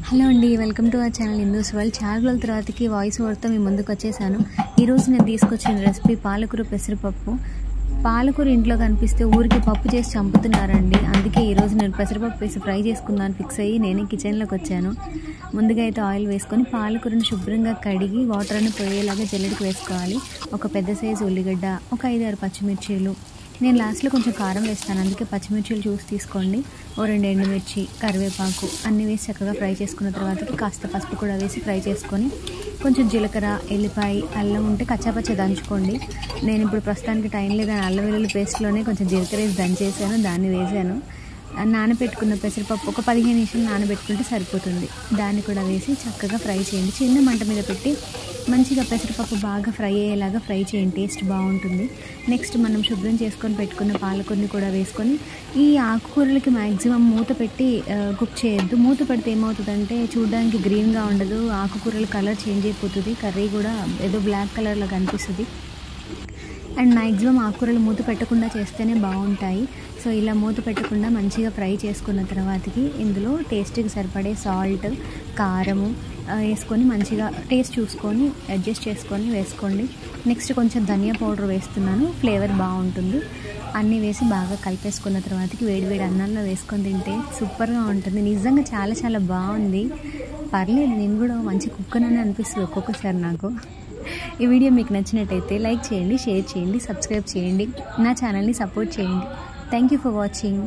Hello అండి, welcome to our channel Hindus world. చాలా రోజుల తర్వాతకి వాయిస్ ఓవర్తో మీ ముందుకు వచ్చేసాను. ఈరోజు నేను తీసుకొచ్చిన రెసిపీ పాలకూర పెసరపప్పు. పాలకూర ఇంట్లో కనిపిస్తే ఊరికి పప్పు చేసి చంపుతున్నారండి. అందుకే ఈరోజు నేను పెసరపప్పు వేసి ఫ్రై చేసుకుందాన్ని ఫిక్స్ అయ్యి నేనే కిచెన్లోకి వచ్చాను. ముందుగా అయితే ఆయిల్ వేసుకొని పాలకూరను శుభ్రంగా కడిగి వాటర్ అని పోయేలాగా జల్లెడకి వేసుకోవాలి. ఒక పెద్ద సైజు ఉల్లిగడ్డ, ఒక 5-6 పచ్చిమిర్చీలు. నేను లాస్ట్లో కొంచెం కారం వేస్తాను, అందుకే పచ్చిమిర్చీలు చూసి తీసుకోండి. ఓ 2 ఎండుమిర్చి, కరివేపాకు అన్నీ వేసి చక్కగా ఫ్రై చేసుకున్న తర్వాత కాస్త పసుపు కూడా వేసి ఫ్రై చేసుకొని కొంచెం జీలకర్ర, ఎల్లిపాయ, అల్లం ఉంటే కచ్చాపచ్చ దంచుకోండి. నేను ఇప్పుడు ప్రస్తుతానికి టైం లేదని అల్లం వెల్లుల్లి పేస్ట్లోనే కొంచెం జీలకర్ర వేసి దంచేసాను, దాన్ని వేసాను. నానబెట్టుకున్న పెసరపప్పు ఒక 15 నిమిషాలు నానబెట్టుకుంటే సరిపోతుంది. దాన్ని కూడా వేసి చక్కగా ఫ్రై చేయండి. చిన్న మంట మీద పెట్టి మంచిగా పెసరపప్పు బాగా ఫ్రై అయ్యేలాగా ఫ్రై చేయండి, టేస్ట్ బాగుంటుంది. నెక్స్ట్ మనం శుభ్రం చేసుకొని పెట్టుకున్న పాలకూరని కూడా వేసుకొని ఈ ఆకుకూరలకి మ్యాక్సిమం మూత పెట్టి కుక్ చేయొద్దు. మూత పెడితే ఏమవుతుందంటే చూడడానికి గ్రీన్గా ఉండదు, ఆకుకూరల కలర్ చేంజ్ అయిపోతుంది, కర్రీ కూడా ఏదో బ్లాక్ కలర్లో కనిపిస్తుంది. అండ్ మ్యాక్సిమం ఆకుకూరలు మూత పెట్టకుండా చేస్తేనే బాగుంటాయి. సో ఇలా మూత పెట్టకుండా మంచిగా ఫ్రై చేసుకున్న తర్వాతకి ఇందులో టేస్ట్కి సరిపడే సాల్ట్, కారము వేసుకొని మంచిగా టేస్ట్ చూసుకొని అడ్జస్ట్ చేసుకొని వేసుకోండి. నెక్స్ట్ కొంచెం ధనియా పౌడర్ వేస్తున్నాను, ఫ్లేవర్ బాగుంటుంది. అన్నీ వేసి బాగా కలిపేసుకున్న తర్వాతకి వేడివేడి అన్నంలో వేసుకొని తింటే సూపర్గా ఉంటుంది. నిజంగా చాలా చాలా బాగుంది. పర్లేదు, నేను కూడా మంచి కుక్కనని అనిపిస్తుంది ఒక్కొక్కసారి నాకు. ఈ వీడియో మీకు నచ్చినట్టయితే లైక్ చేయండి, షేర్ చేయండి, సబ్స్క్రైబ్ చేయండి, నా ఛానల్ని సపోర్ట్ చేయండి. Thank you for watching.